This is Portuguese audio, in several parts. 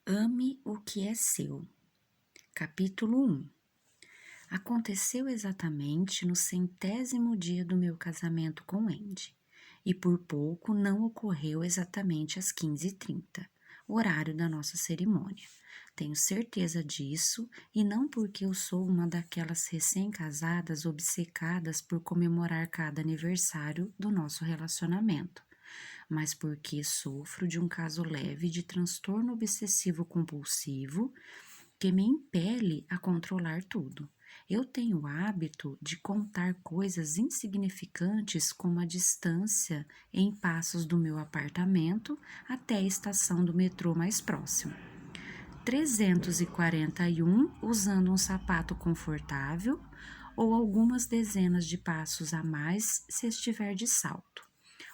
Ame o que é seu. Capítulo 1. Aconteceu exatamente no 100º dia do meu casamento com Andy, e por pouco não ocorreu exatamente às 15h30, horário da nossa cerimônia. Tenho certeza disso, e não porque eu sou uma daquelas recém-casadas obcecadas por comemorar cada aniversário do nosso relacionamento, mas porque sofro de um caso leve de transtorno obsessivo compulsivo que me impele a controlar tudo. Eu tenho o hábito de contar coisas insignificantes como a distância em passos do meu apartamento até a estação do metrô mais próxima. 341 usando um sapato confortável ou algumas dezenas de passos a mais se estiver de salto.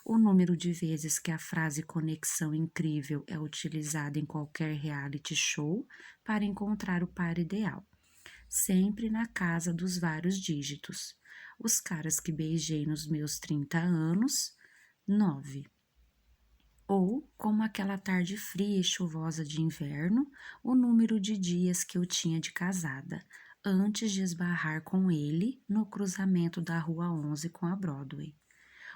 O número de vezes que a frase conexão incrível é utilizada em qualquer reality show para encontrar o par ideal. Sempre na casa dos vários dígitos. Os caras que beijei nos meus 30 anos, 9. Ou, como aquela tarde fria e chuvosa de inverno, o número de dias que eu tinha de casada, antes de esbarrar com ele no cruzamento da Rua 11 com a Broadway.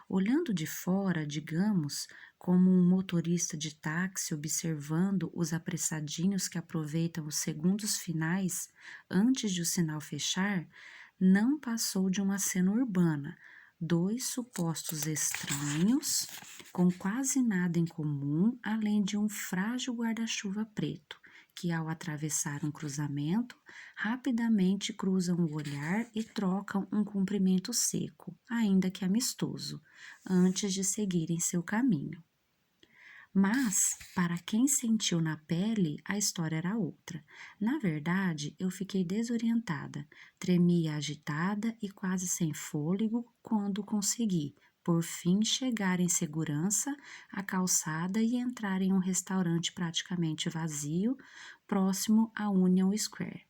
Olhando de fora, digamos, como um motorista de táxi observando os apressadinhos que aproveitam os segundos finais antes de o sinal fechar, não passou de uma cena urbana. Dois supostos estranhos, com quase nada em comum, além de um frágil guarda-chuva preto, que ao atravessar um cruzamento, rapidamente cruzam o olhar e trocam um cumprimento seco, ainda que amistoso, antes de seguirem seu caminho. Mas, para quem sentiu na pele, a história era outra. Na verdade, eu fiquei desorientada, tremia agitada e quase sem fôlego quando consegui, por fim, chegar em segurança à calçada e entrar em um restaurante praticamente vazio, próximo à Union Square.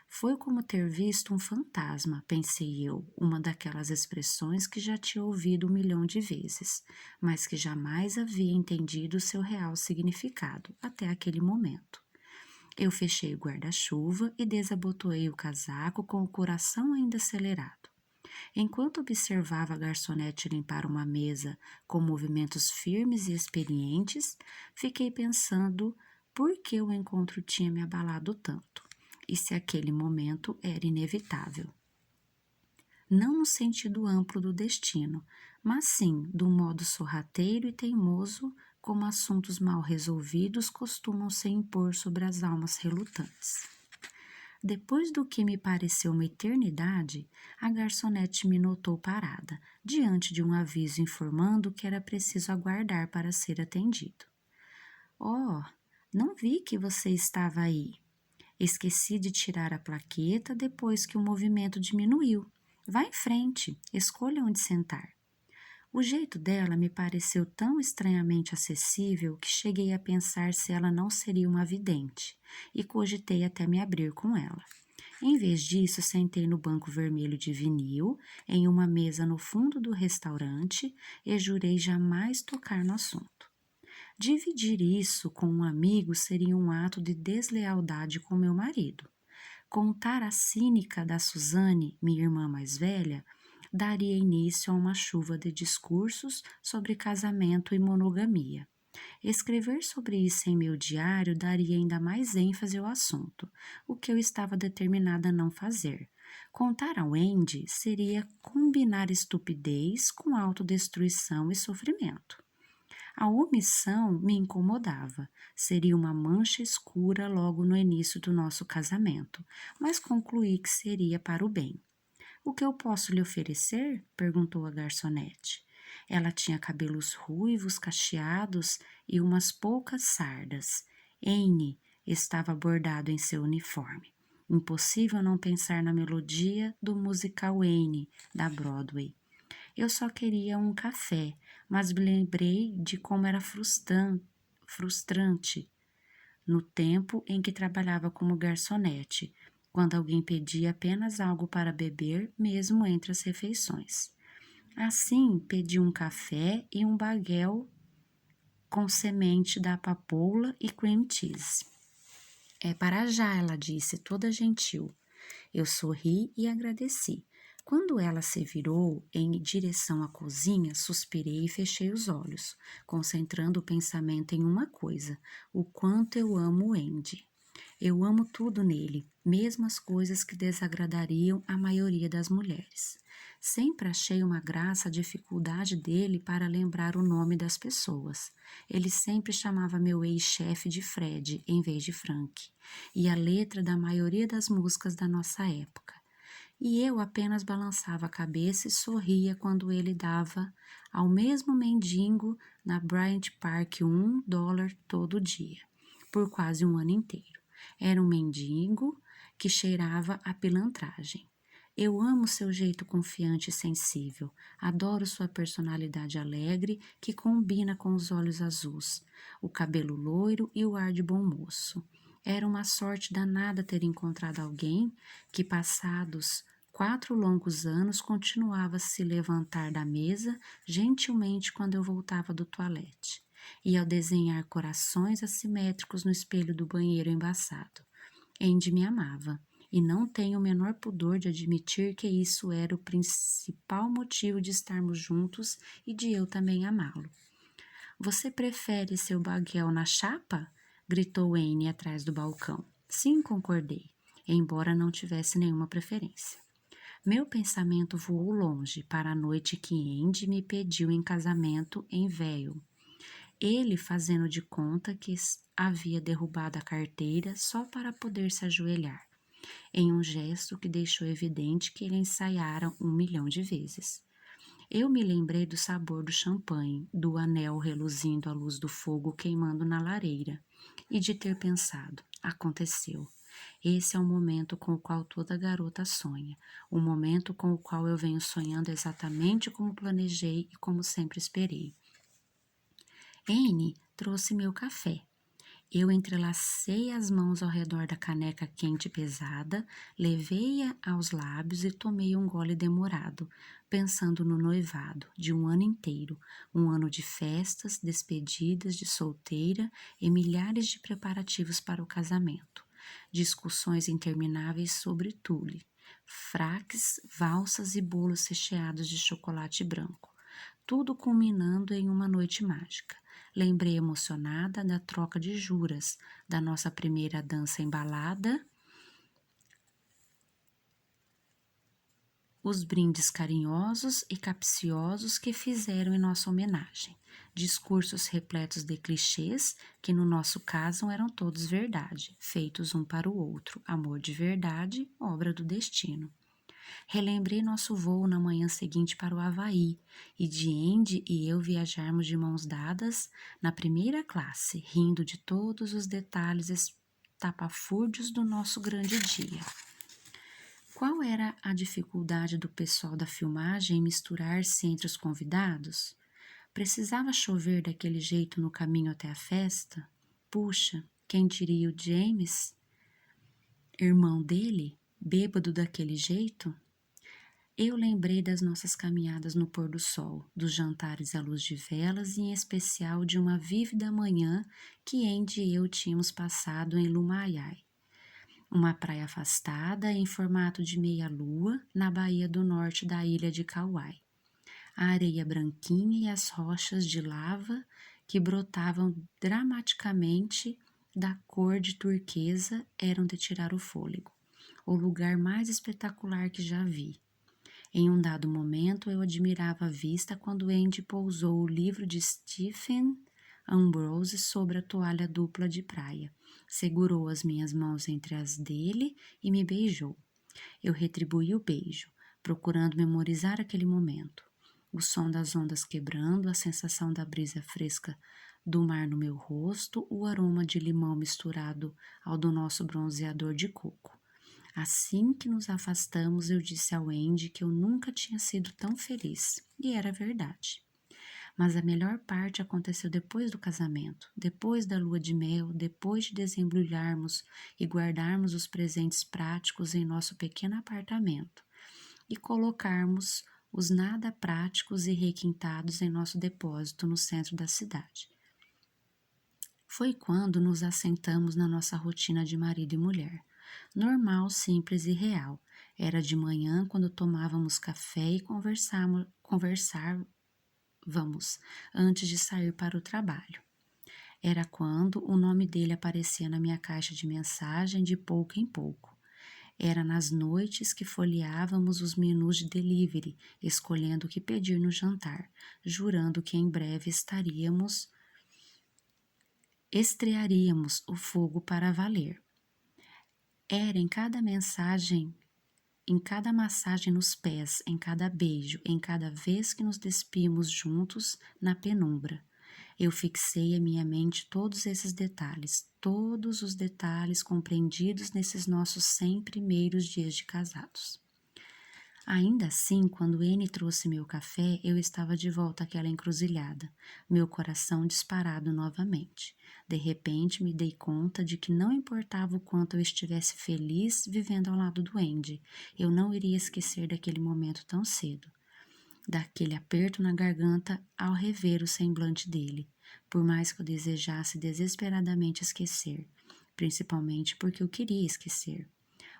Foi como ter visto um fantasma, pensei eu, uma daquelas expressões que já tinha ouvido 1 milhão de vezes, mas que jamais havia entendido seu real significado até aquele momento. Eu fechei o guarda-chuva e desabotoei o casaco com o coração ainda acelerado. Enquanto observava a garçonete limpar uma mesa com movimentos firmes e experientes, fiquei pensando por que o encontro tinha me abalado tanto e se aquele momento era inevitável. Não no sentido amplo do destino, mas sim do modo sorrateiro e teimoso como assuntos mal resolvidos costumam se impor sobre as almas relutantes. Depois do que me pareceu uma eternidade, a garçonete me notou parada, diante de um aviso informando que era preciso aguardar para ser atendido. Oh, não vi que você estava aí. Esqueci de tirar a plaqueta depois que o movimento diminuiu. Vá em frente, escolha onde sentar. O jeito dela me pareceu tão estranhamente acessível que cheguei a pensar se ela não seria uma vidente, e cogitei até me abrir com ela. Em vez disso, sentei no banco vermelho de vinil, em uma mesa no fundo do restaurante, e jurei jamais tocar no assunto. Dividir isso com um amigo seria um ato de deslealdade com meu marido. Contar a cínica da Suzane, minha irmã mais velha, daria início a uma chuva de discursos sobre casamento e monogamia. Escrever sobre isso em meu diário daria ainda mais ênfase ao assunto, o que eu estava determinada a não fazer. Contar ao Andy seria combinar estupidez com autodestruição e sofrimento. A omissão me incomodava, seria uma mancha escura logo no início do nosso casamento, mas concluí que seria para o bem. O que eu posso lhe oferecer? Perguntou a garçonete. Ela tinha cabelos ruivos, cacheados e umas poucas sardas. Anne estava bordado em seu uniforme. Impossível não pensar na melodia do musical Anne, da Broadway. Eu só queria um café, mas me lembrei de como era frustrante no tempo em que trabalhava como garçonete, quando alguém pedia apenas algo para beber, mesmo entre as refeições. Assim, pedi um café e um baguete com semente da papoula e cream cheese. É para já, ela disse, toda gentil. Eu sorri e agradeci. Quando ela se virou em direção à cozinha, suspirei e fechei os olhos, concentrando o pensamento em uma coisa: o quanto eu amo o Andy. Eu amo tudo nele, mesmo as coisas que desagradariam a maioria das mulheres. Sempre achei uma graça a dificuldade dele para lembrar o nome das pessoas. Ele sempre chamava meu ex-chefe de Fred em vez de Frank, e a letra da maioria das músicas da nossa época. E eu apenas balançava a cabeça e sorria quando ele dava ao mesmo mendigo na Bryant Park $1 todo dia, por quase um ano inteiro. Era um mendigo que cheirava a pilantragem. Eu amo seu jeito confiante e sensível. Adoro sua personalidade alegre que combina com os olhos azuis, o cabelo loiro e o ar de bom moço. Era uma sorte danada ter encontrado alguém que, passados 4 longos anos, continuava a se levantar da mesa gentilmente quando eu voltava do toalete e ao desenhar corações assimétricos no espelho do banheiro embaçado. Andy me amava, e não tenho o menor pudor de admitir que isso era o principal motivo de estarmos juntos e de eu também amá-lo. Você prefere seu baguel na chapa? Gritou Anne atrás do balcão. Sim, concordei, embora não tivesse nenhuma preferência. Meu pensamento voou longe para a noite que Andy me pediu em casamento em Vail. Ele fazendo de conta que havia derrubado a carteira só para poder se ajoelhar, em um gesto que deixou evidente que ele ensaiara 1 milhão de vezes. Eu me lembrei do sabor do champanhe, do anel reluzindo à luz do fogo queimando na lareira, e de ter pensado: aconteceu. Esse é o momento com o qual toda garota sonha, o momento com o qual eu venho sonhando exatamente como planejei e como sempre esperei. Anne trouxe meu café. Eu entrelacei as mãos ao redor da caneca quente e pesada, levei-a aos lábios e tomei um gole demorado, pensando no noivado de um ano inteiro, um ano de festas, despedidas de solteira e milhares de preparativos para o casamento. Discussões intermináveis sobre tule, fraques, valsas e bolos recheados de chocolate branco, tudo culminando em uma noite mágica. Lembrei emocionada da troca de juras, da nossa primeira dança embalada, os brindes carinhosos e capciosos que fizeram em nossa homenagem, discursos repletos de clichês que no nosso caso eram todos verdade, feitos um para o outro, amor de verdade, obra do destino. Relembrei nosso voo na manhã seguinte para o Havaí e de Andy e eu viajarmos de mãos dadas na primeira classe, rindo de todos os detalhes estapafúrdios do nosso grande dia. Qual era a dificuldade do pessoal da filmagem em misturar-se entre os convidados? Precisava chover daquele jeito no caminho até a festa? Puxa, quem diria o James, irmão dele, bêbado daquele jeito? Eu lembrei das nossas caminhadas no pôr do sol, dos jantares à luz de velas e em especial de uma vívida manhã que Andy e eu tínhamos passado em Lumayai, uma praia afastada em formato de meia-lua na baía do norte da ilha de Kauai. A areia branquinha e as rochas de lava que brotavam dramaticamente da cor de turquesa eram de tirar o fôlego, o lugar mais espetacular que já vi. Em um dado momento, eu admirava a vista quando Andy pousou o livro de Stephen Ambrose sobre a toalha dupla de praia, segurou as minhas mãos entre as dele e me beijou. Eu retribuí o beijo, procurando memorizar aquele momento. O som das ondas quebrando, a sensação da brisa fresca do mar no meu rosto, o aroma de limão misturado ao do nosso bronzeador de coco. Assim que nos afastamos, eu disse ao Andy que eu nunca tinha sido tão feliz, e era verdade. Mas a melhor parte aconteceu depois do casamento, depois da lua de mel, depois de desembrulharmos e guardarmos os presentes práticos em nosso pequeno apartamento e colocarmos os nada práticos e requintados em nosso depósito no centro da cidade. Foi quando nos assentamos na nossa rotina de marido e mulher. Normal, simples e real. Era de manhã quando tomávamos café e conversávamos antes de sair para o trabalho. Era quando o nome dele aparecia na minha caixa de mensagem de pouco em pouco. Era nas noites que folheávamos os menus de delivery, escolhendo o que pedir no jantar, jurando que em breve estrearíamos o fogo para valer. Era em cada massagem nos pés, em cada beijo, em cada vez que nos despimos juntos na penumbra. Eu fixei em minha mente todos os detalhes compreendidos nesses nossos 100 primeiros dias de casados. Ainda assim, quando N trouxe meu café, eu estava de volta àquela encruzilhada, meu coração disparado novamente. De repente, me dei conta de que não importava o quanto eu estivesse feliz vivendo ao lado do Andy, eu não iria esquecer daquele momento tão cedo, daquele aperto na garganta ao rever o semblante dele, por mais que eu desejasse desesperadamente esquecer, principalmente porque eu queria esquecer.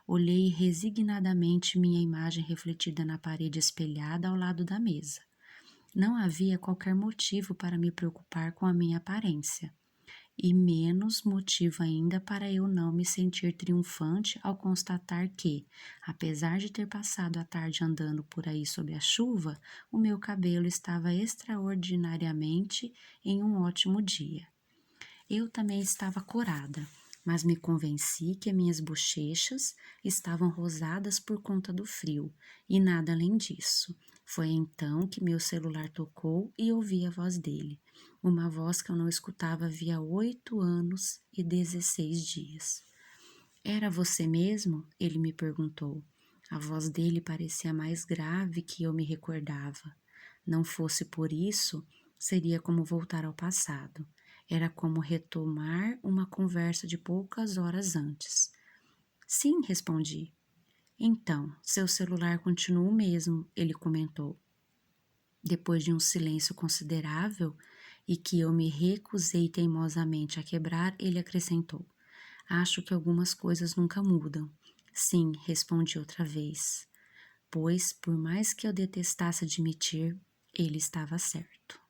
Olhei resignadamente minha imagem refletida na parede espelhada ao lado da mesa. Não havia qualquer motivo para me preocupar com a minha aparência, e menos motivo ainda para eu não me sentir triunfante ao constatar que, apesar de ter passado a tarde andando por aí sob a chuva, o meu cabelo estava extraordinariamente em um ótimo dia. Eu também estava corada, mas me convenci que minhas bochechas estavam rosadas por conta do frio, e nada além disso. Foi então que meu celular tocou e ouvi a voz dele, uma voz que eu não escutava havia 8 anos e 16 dias. Era você mesmo? Ele me perguntou. A voz dele parecia mais grave que eu me recordava. Não fosse por isso, seria como voltar ao passado. Era como retomar uma conversa de poucas horas antes. Sim, respondi. Então, seu celular continua o mesmo, ele comentou. Depois de um silêncio considerável e que eu me recusei teimosamente a quebrar, ele acrescentou. Acho que algumas coisas nunca mudam. Sim, respondi outra vez, pois, por mais que eu detestasse admitir, ele estava certo.